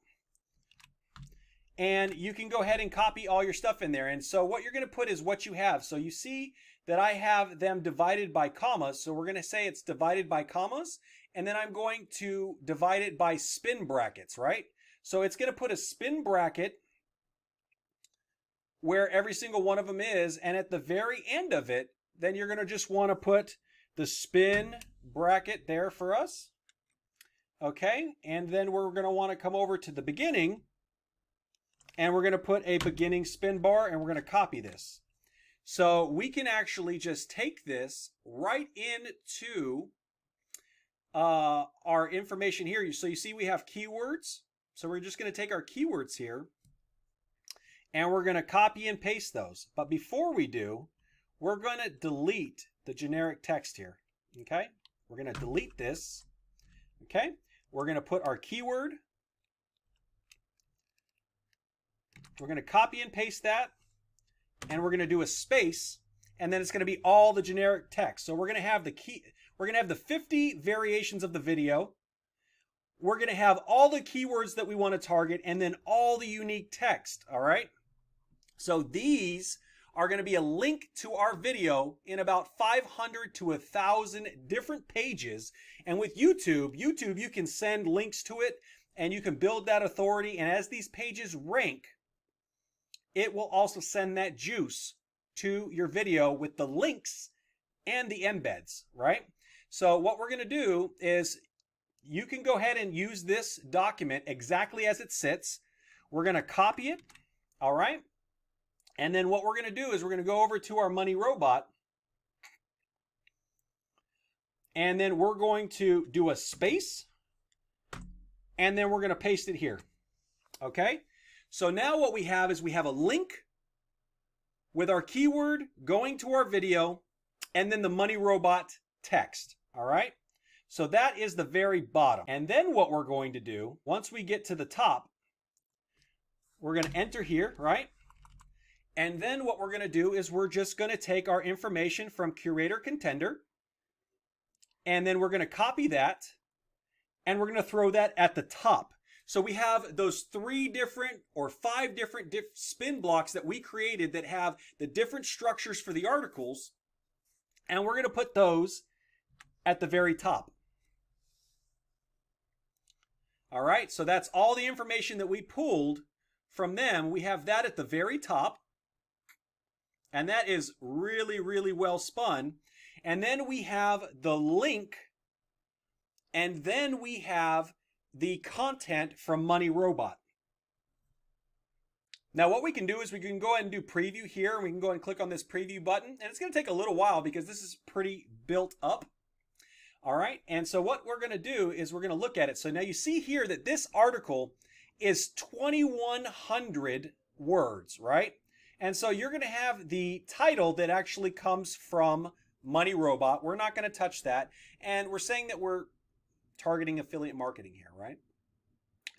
and you can go ahead and copy all your stuff in there. And so what you're going to put is what you have. So you see that I have them divided by commas. So we're going to say it's divided by commas. And then I'm going to divide it by spin brackets, right? So it's going to put a spin bracket where every single one of them is. And at the very end of it, then you're going to just want to put the spin bracket there for us. Okay. And then we're going to want to come over to the beginning. And we're going to put a beginning spin bar and we're going to copy this. So we can actually just take this right into our information here. So you see we have keywords. So we're just going to take our keywords here and we're going to copy and paste those. But before we do, we're going to delete the generic text here. Okay. We're going to delete this. Okay. We're going to put our keyword. We're going to copy and paste that, and we're going to do a space, and then it's going to be all the generic text. So we're going to have we're going to have the 50 variations of the video. We're going to have all the keywords that we want to target, and then all the unique text, all right? So these are going to be a link to our video in about 500 to 1,000 different pages. And with YouTube, you can send links to it, and you can build that authority, and as these pages rank, it will also send that juice to your video with the links and the embeds, right? So what we're going to do is you can go ahead and use this document exactly as it sits. We're going to copy it, all right? And then what we're going to do is we're going to go over to our Money Robot, and then we're going to do a space, and then we're going to paste it here, okay? So now what we have is we have a link with our keyword going to our video and then the Money Robot text, all right? So that is the very bottom. And then what we're going to do, once we get to the top, we're going to enter here, right? And then what we're going to do is we're just going to take our information from Curator Contender, and then we're going to copy that, and we're going to throw that at the top. So we have those 3 different or 5 different spin blocks that we created that have the different structures for the articles, and we're going to put those at the very top. All right, so that's all the information that we pulled from them. We have that at the very top, and that is really, really well spun. And then we have the link, and then we have the content from Money Robot. Now what we can do is we can go ahead and do preview here, and we can go ahead and click on this preview button, and it's going to take a little while because this is pretty built up. All right, and so what we're going to do is we're going to look at it. So now you see here that this article is 2,100 words, right? And so you're going to have the title that actually comes from Money Robot. We're not going to touch that, and we're saying that we're targeting affiliate marketing here, right?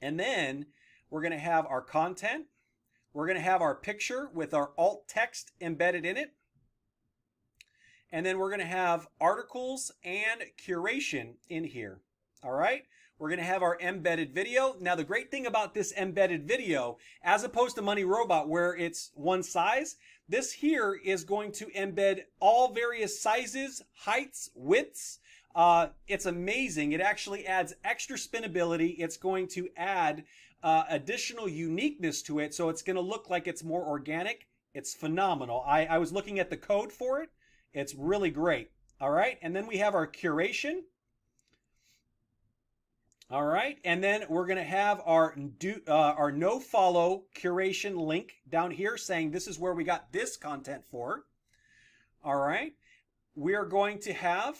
And then we're going to have our content. We're going to have our picture with our alt text embedded in it. And then we're going to have articles and curation in here. All right. We're going to have our embedded video. Now, the great thing about this embedded video, as opposed to Money Robot where it's one size, this here is going to embed all various sizes, heights, widths. It's amazing. It actually adds extra spinability. It's going to add additional uniqueness to it. So it's going to look like it's more organic. It's phenomenal. I was looking at the code for it. It's really great. All right. And then we have our curation. All right, and then we're going to have our no follow curation link down here saying this is where we got this content for. All right, we are going to have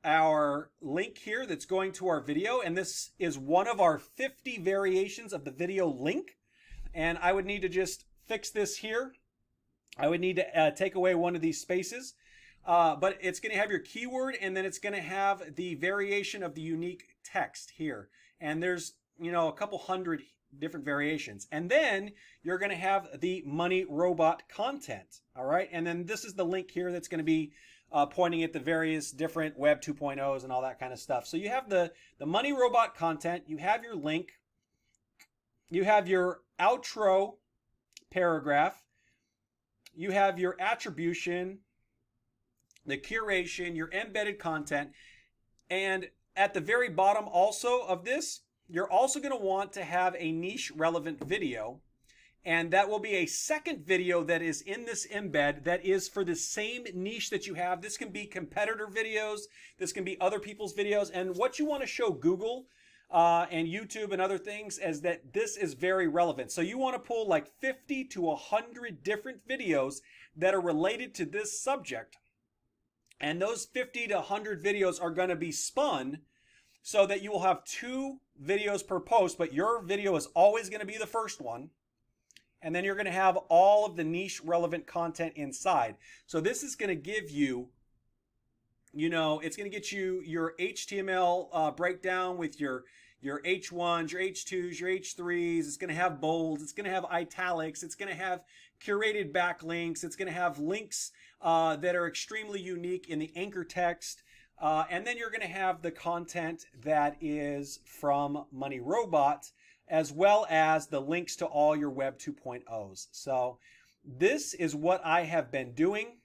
our link here that's going to our video, and this is one of our 50 variations of the video link. And I would need to just fix this here. I would need to take away one of these spaces. But it's going to have your keyword, and then it's going to have the variation of the unique text here. And there's, a couple hundred different variations. And then you're going to have the money robot content. All right. And then this is the link here that's going to be pointing at the various different Web 2.0s and all that kind of stuff. So you have the money robot content, you have your link, you have your outro paragraph, you have your attribution, the curation, your embedded content, and at the very bottom also of this, you're also going to want to have a niche relevant video, and that will be a second video that is in this embed that is for the same niche that you have. This can be competitor videos, this can be other people's videos, and what you want to show Google and YouTube and other things is that this is very relevant. So you want to pull like 50 to 100 different videos that are related to this subject. And those 50 to 100 videos are going to be spun so that you will have 2 videos per post, but your video is always going to be the first one. And then you're going to have all of the niche relevant content inside. So this is going to give you, it's going to get you your HTML breakdown with your H1s, your H2s, your H3s. It's going to have bolds. It's going to have italics. It's going to have curated backlinks. It's going to have links that are extremely unique in the anchor text. And then you're going to have the content that is from Money Robot, as well as the links to all your Web 2.0s. So this is what I have been doing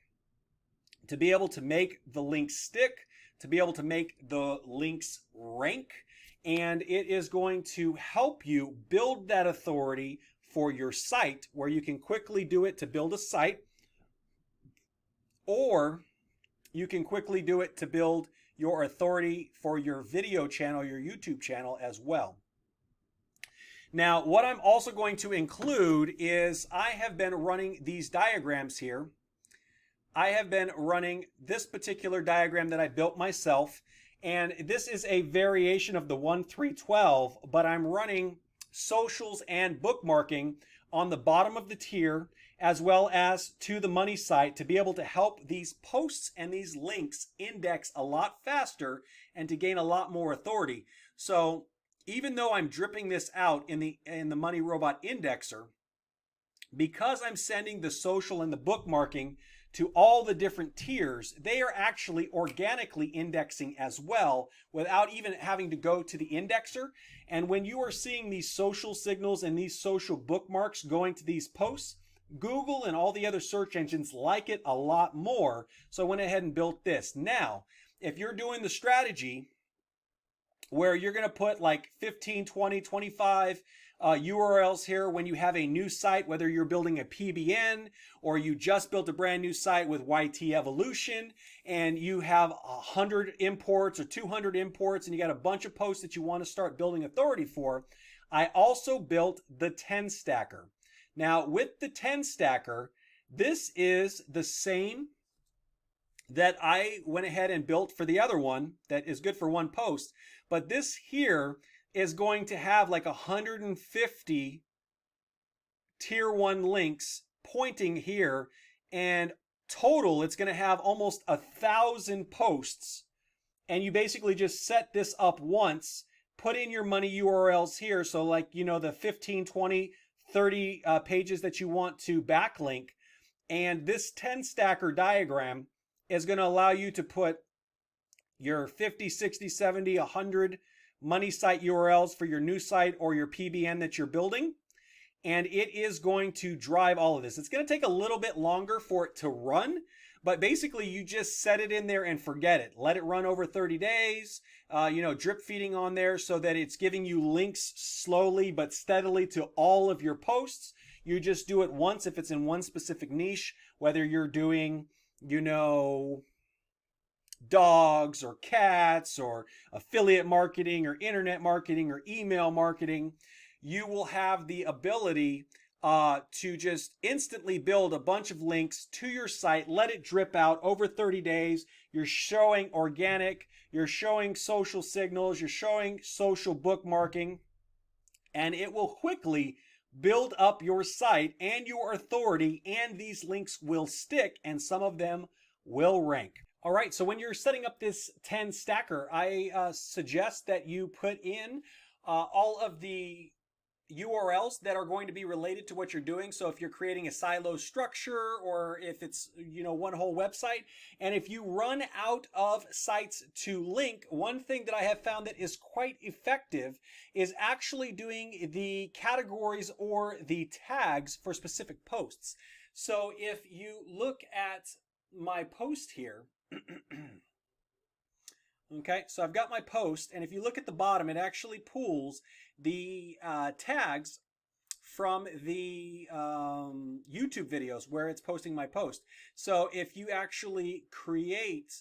to be able to make the links stick, to be able to make the links rank, and it is going to help you build that authority for your site, where you can quickly do it to build a site, or you can quickly do it to build your authority for your video channel, your YouTube channel as well. Now, what I'm also going to include is I have been running these diagrams here. I have been running this particular diagram that I built myself, and this is a variation of the 1-3-12, but I'm running socials and bookmarking on the bottom of the tier, as well as to the money site, to be able to help these posts and these links index a lot faster and to gain a lot more authority. So even though I'm dripping this out in the Money Robot indexer, because I'm sending the social and the bookmarking to all the different tiers, they are actually organically indexing as well without even having to go to the indexer. And when you are seeing these social signals and these social bookmarks going to these posts, Google and all the other search engines like it a lot more. So I went ahead and built this. Now, if you're doing the strategy where you're going to put like 15, 20, 25 URLs here when you have a new site, whether you're building a PBN or you just built a brand new site with YT Evolution, and you have 100 imports or 200 imports and you got a bunch of posts that you want to start building authority for, I also built the 10 stacker. Now with the 10 stacker, this is the same that I went ahead and built for the other one that is good for one post. But this here is going to have like 150 tier 1 links pointing here, and total it's going to have almost 1,000 posts. And you basically just set this up once, put in your money URLs here. So like, the 15, 20, 30 pages that you want to backlink. And this 10 stacker diagram is going to allow you to put your 50, 60, 70, 100 money site URLs for your new site or your PBN that you're building. And it is going to drive all of this. It's going to take a little bit longer for it to run, but basically you just set it in there and forget it. Let it run over 30 days, drip feeding on there so that it's giving you links slowly but steadily to all of your posts. You just do it once if it's in one specific niche, whether you're doing, dogs or cats or affiliate marketing or internet marketing or email marketing, you will have the ability to just instantly build a bunch of links to your site, let it drip out over 30 days. You're showing organic, you're showing social signals, you're showing social bookmarking, and it will quickly build up your site and your authority, and these links will stick and some of them will rank. All right, so when you're setting up this 10 stacker, I suggest that you put in all of the URLs that are going to be related to what you're doing. So if you're creating a silo structure or if it's, one whole website, and if you run out of sites to link, one thing that I have found that is quite effective is actually doing the categories or the tags for specific posts. So if you look at my post here, okay, so I've got my post, and if you look at the bottom, it actually pulls the tags from the YouTube videos where it's posting my post. So if you actually create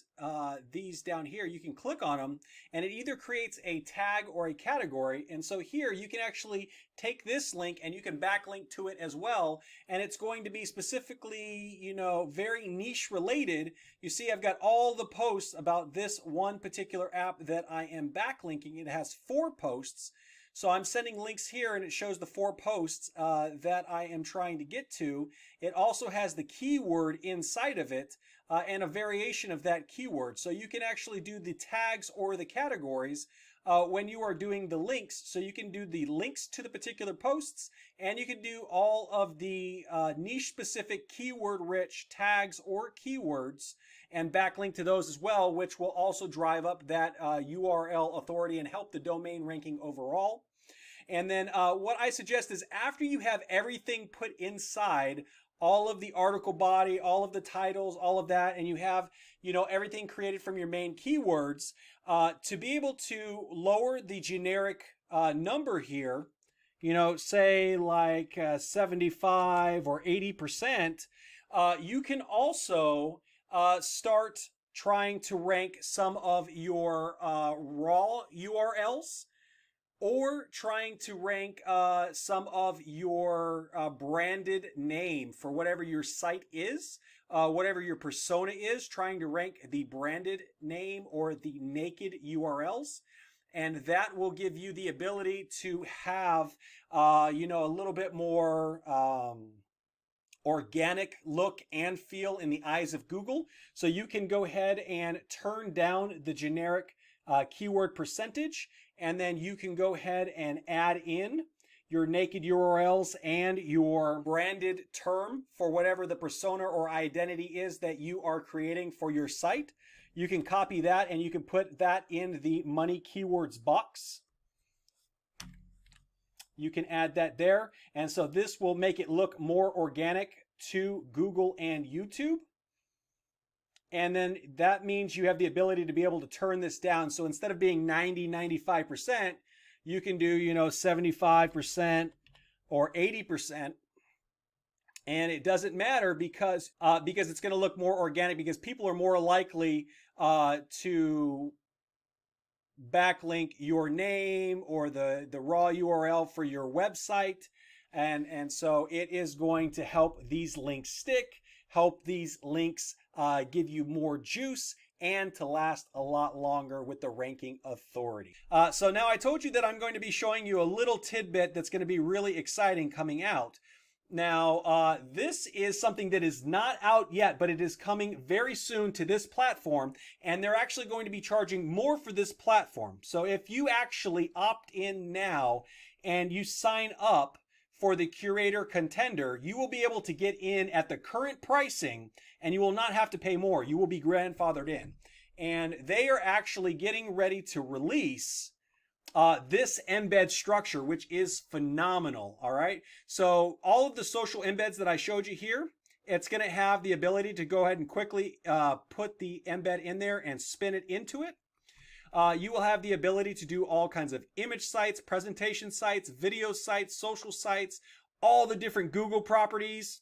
these down here, you can click on them and it either creates a tag or a category. And so here you can actually take this link and you can backlink to it as well. And it's going to be specifically, very niche related. You see, I've got all the posts about this one particular app that I am backlinking. It has 4 posts. So I'm sending links here and it shows the 4 posts that I am trying to get to. It also has the keyword inside of it and a variation of that keyword. So you can actually do the tags or the categories when you are doing the links. So you can do the links to the particular posts, and you can do all of the niche specific keyword rich tags or keywords and backlink to those as well, which will also drive up that URL authority and help the domain ranking overall. And then what I suggest is after you have everything put inside, all of the article body, all of the titles, all of that, and you have, everything created from your main keywords, to be able to lower the generic number here, say like 75 or 80%, you can also start trying to rank some of your raw URLs, or trying to rank some of your branded name for whatever your site is, whatever your persona is, trying to rank the branded name or the naked URLs. And that will give you the ability to have, a little bit more organic look and feel in the eyes of Google. So you can go ahead and turn down the generic keyword percentage, and then you can go ahead and add in your naked URLs and your branded term for whatever the persona or identity is that you are creating for your site. You can copy that and you can put that in the money keywords box. You can add that there. And so this will make it look more organic to Google and YouTube. And then that means you have the ability to be able to turn this down. So instead of being 90, 95%, you can do, 75% or 80%. And it doesn't matter because it's going to look more organic, because people are more likely to backlink your name or the raw URL for your website. And so it is going to help these links stick, help these links give you more juice, and to last a lot longer with the ranking authority. So now I told you that I'm going to be showing you a little tidbit that's going to be really exciting coming out. Now, this is something that is not out yet, but it is coming very soon to this platform, and they're actually going to be charging more for this platform. So if you actually opt in now and you sign up for the Curator Contender, you will be able to get in at the current pricing, and you will not have to pay more. You will be grandfathered in. And they are actually getting ready to release this embed structure, which is phenomenal. All right. So all of the social embeds that I showed you here, it's going to have the ability to go ahead and quickly put the embed in there and spin it into it. You will have the ability to do all kinds of image sites, presentation sites, video sites, social sites, all the different Google properties,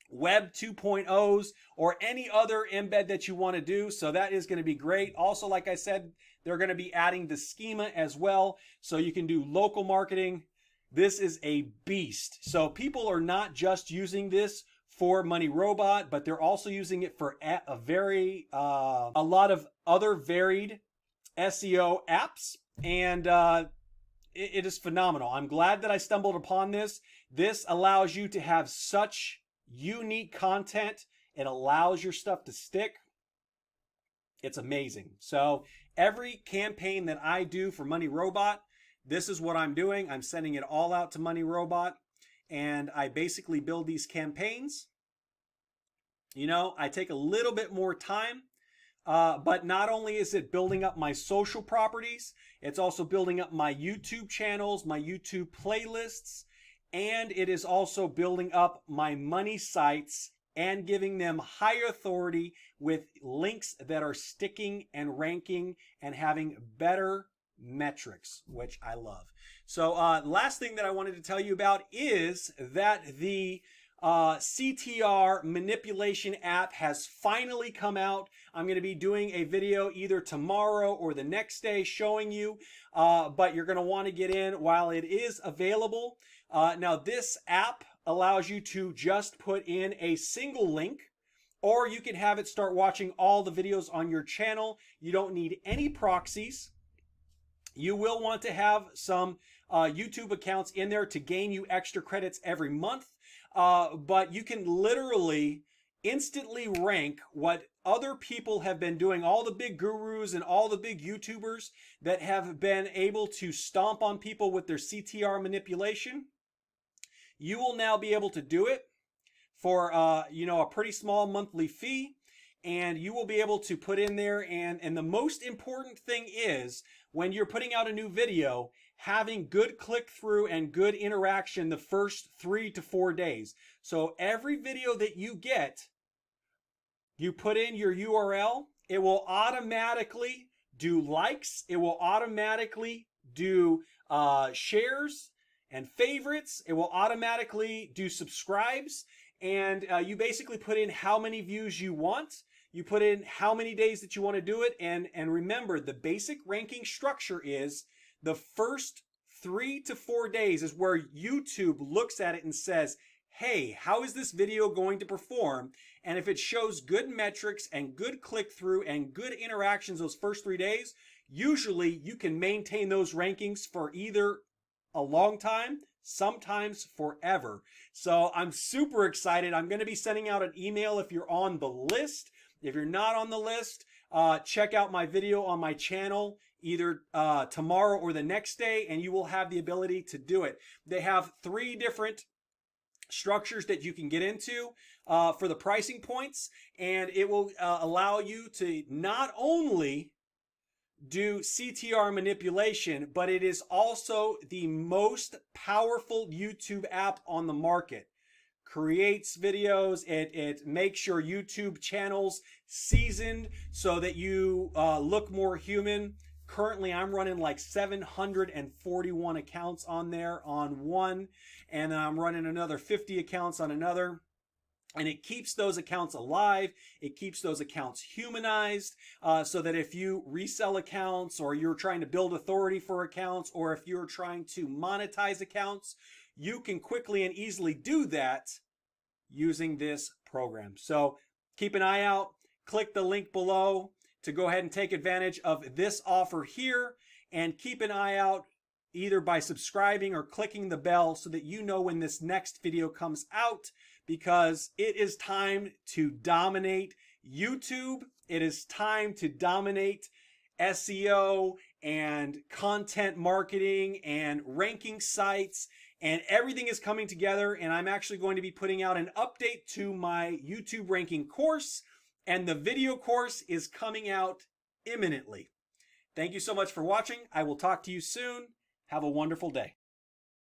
Web 2.0s or any other embed that you want to do. So that is going to be great. Also, like I said, they're going to be adding the schema as well. So you can do local marketing. This is a beast. So people are not just using this for Money Robot, but they're also using it for a lot of other varied SEO apps. And it is phenomenal. I'm glad that I stumbled upon this. This allows you to have such unique content. It allows your stuff to stick. It's amazing. So every campaign that I do for Money Robot, this is what I'm doing. I'm sending it all out to Money Robot, and I basically build these campaigns. You know, I take a little bit more time, but not only is it building up my social properties, it's also building up my YouTube channels, my YouTube playlists, and it is also building up my money sites and giving them higher authority with links that are sticking and ranking and having better metrics, which I love. So last thing that I wanted to tell you about is that the CTR manipulation app has finally come out. I'm going to be doing a video either tomorrow or the next day showing you, but you're going to want to get in while it is available. Now this app allows you to just put in a single link, or you can have it start watching all the videos on your channel. You don't need any proxies. You will want to have some YouTube accounts in there to gain you extra credits every month. But you can literally instantly rank what other people have been doing. All the big gurus and all the big YouTubers that have been able to stomp on people with their CTR manipulation. You will now be able to do it for a pretty small monthly fee, and you will be able to put in there. And the most important thing is, when you're putting out a new video, having good click-through and good interaction the first 3 to 4 days. So every video that you get, you put in your URL, it will automatically do likes, it will automatically do shares and favorites, it will automatically do subscribes, and you basically put in how many views you want. You put in how many days that you want to do it, and remember, the basic ranking structure is the first 3 to 4 days is where YouTube looks at it and says, hey, how is this video going to perform? And if it shows good metrics and good click-through and good interactions those first 3 days, usually you can maintain those rankings for either a long time, sometimes forever. So I'm super excited. I'm going to be sending out an email if you're on the list. If you're not on the list, check out my video on my channel either tomorrow or the next day, and you will have the ability to do it. They have 3 different structures that you can get into for the pricing points, and it will allow you to not only do CTR manipulation, but it is also the most powerful YouTube app on the market. Creates videos, it makes your YouTube channels seasoned so that you look more human. Currently, I'm running like 741 accounts on there on one, and then I'm running another 50 accounts on another. And it keeps those accounts alive. It keeps those accounts humanized so that if you resell accounts, or you're trying to build authority for accounts, or if you're trying to monetize accounts, you can quickly and easily do that using this program. So keep an eye out. Click the link below to go ahead and take advantage of this offer here, and keep an eye out either by subscribing or clicking the bell so that you know when this next video comes out, because it is time to dominate YouTube. It is time to dominate SEO and content marketing and ranking sites, and everything is coming together. And I'm actually going to be putting out an update to my YouTube ranking course, and the video course is coming out imminently. Thank you so much for watching. I will talk to you soon. Have a wonderful day.